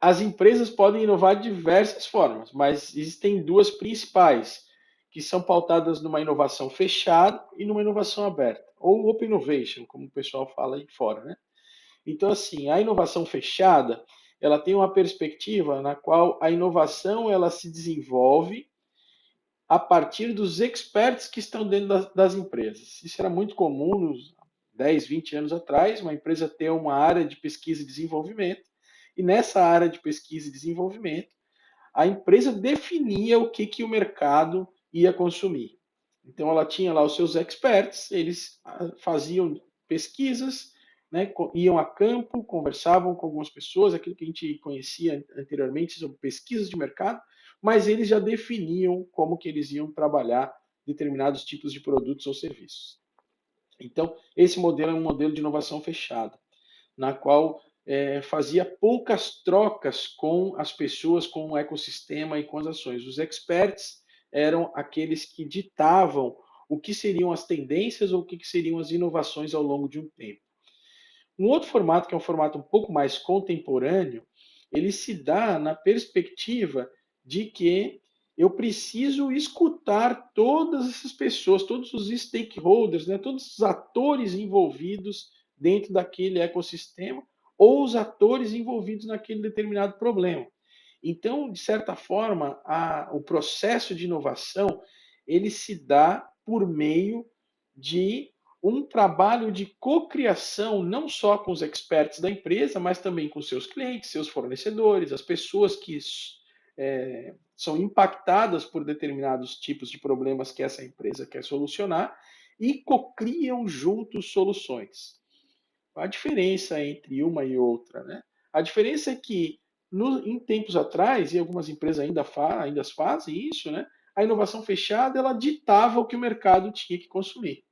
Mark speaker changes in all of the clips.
Speaker 1: as empresas podem inovar de diversas formas, mas existem duas principais, que são pautadas numa inovação fechada e numa inovação aberta, ou Open Innovation, como o pessoal fala aí fora, né? Então, assim, a inovação fechada, ela tem uma perspectiva na qual a inovação ela se desenvolve a partir dos experts que estão dentro das empresas. Isso era muito comum nos 10, 20 anos atrás, uma empresa ter uma área de pesquisa e desenvolvimento, e nessa área de pesquisa e desenvolvimento, a empresa definia o que o mercado ia consumir. Então, ela tinha lá os seus experts, eles faziam pesquisas, né, iam a campo, conversavam com algumas pessoas, aquilo que a gente conhecia anteriormente sobre pesquisas de mercado, mas eles já definiam como que eles iam trabalhar determinados tipos de produtos ou serviços. Então, esse modelo é um modelo de inovação fechada, na qual fazia poucas trocas com as pessoas, com o ecossistema e com as ações. Os experts eram aqueles que ditavam o que seriam as tendências ou o que seriam as inovações ao longo de um tempo. Um outro formato, que é um formato um pouco mais contemporâneo, ele se dá na perspectiva de que eu preciso escutar todas essas pessoas, todos os stakeholders, né, todos os atores envolvidos dentro daquele ecossistema ou os atores envolvidos naquele determinado problema. Então, de certa forma, o processo de inovação ele se dá por meio de um trabalho de cocriação, não só com os experts da empresa, mas também com seus clientes, seus fornecedores, as pessoas que são impactadas por determinados tipos de problemas que essa empresa quer solucionar e cocriam juntos soluções. A diferença entre uma e outra, né? A diferença é que em tempos atrás, e algumas empresas ainda fazem isso, né? A inovação fechada ela ditava o que o mercado tinha que consumir.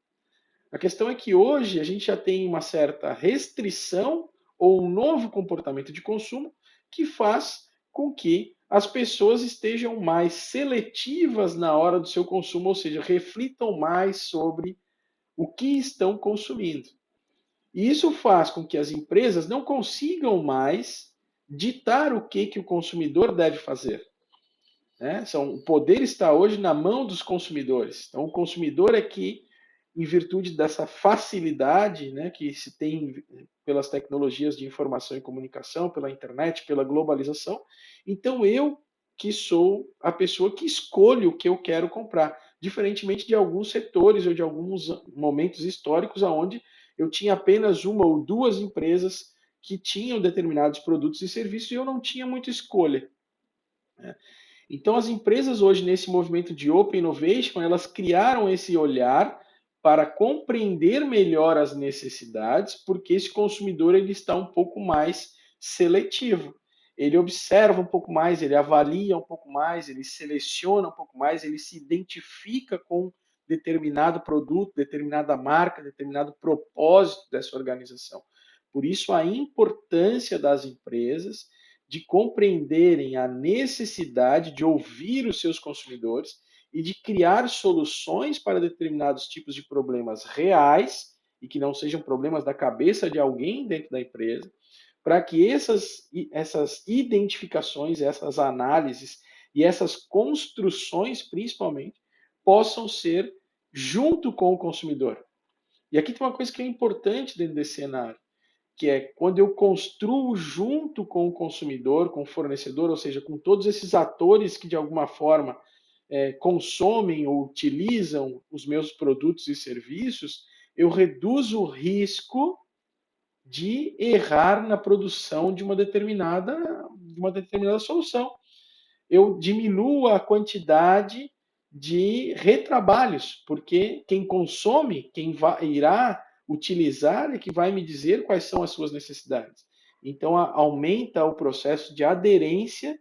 Speaker 1: A questão é que hoje a gente já tem uma certa restrição ou um novo comportamento de consumo que faz com que as pessoas estejam mais seletivas na hora do seu consumo, ou seja, reflitam mais sobre o que estão consumindo. E isso faz com que as empresas não consigam mais ditar o que o consumidor deve fazer. Né? O poder está hoje na mão dos consumidores. Então, o consumidor é que, em virtude dessa facilidade, né, que se tem pelas tecnologias de informação e comunicação, pela internet, pela globalização, então eu que sou a pessoa que escolhe o que eu quero comprar, diferentemente de alguns setores ou de alguns momentos históricos onde eu tinha apenas uma ou duas empresas que tinham determinados produtos e serviços e eu não tinha muita escolha. Né? Então, as empresas hoje, nesse movimento de Open Innovation, elas criaram esse olhar para compreender melhor as necessidades, porque esse consumidor ele está um pouco mais seletivo. Ele observa um pouco mais, ele avalia um pouco mais, ele seleciona um pouco mais, ele se identifica com determinado produto, determinada marca, determinado propósito dessa organização. Por isso, a importância das empresas de compreenderem a necessidade de ouvir os seus consumidores e de criar soluções para determinados tipos de problemas reais e que não sejam problemas da cabeça de alguém dentro da empresa, para que essas identificações, essas análises e essas construções, principalmente, possam ser junto com o consumidor. E aqui tem uma coisa que é importante dentro desse cenário, que é quando eu construo junto com o consumidor, com o fornecedor, ou seja, com todos esses atores que de alguma forma consomem ou utilizam os meus produtos e serviços, eu reduzo o risco de errar na produção de uma determinada solução. Eu diminuo a quantidade de retrabalhos, porque quem consome, irá utilizar é que vai me dizer quais são as suas necessidades. Então, aumenta o processo de aderência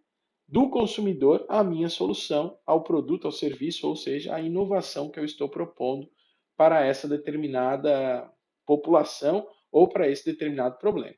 Speaker 1: do consumidor à minha solução, ao produto, ao serviço, ou seja, à inovação que eu estou propondo para essa determinada população ou para esse determinado problema.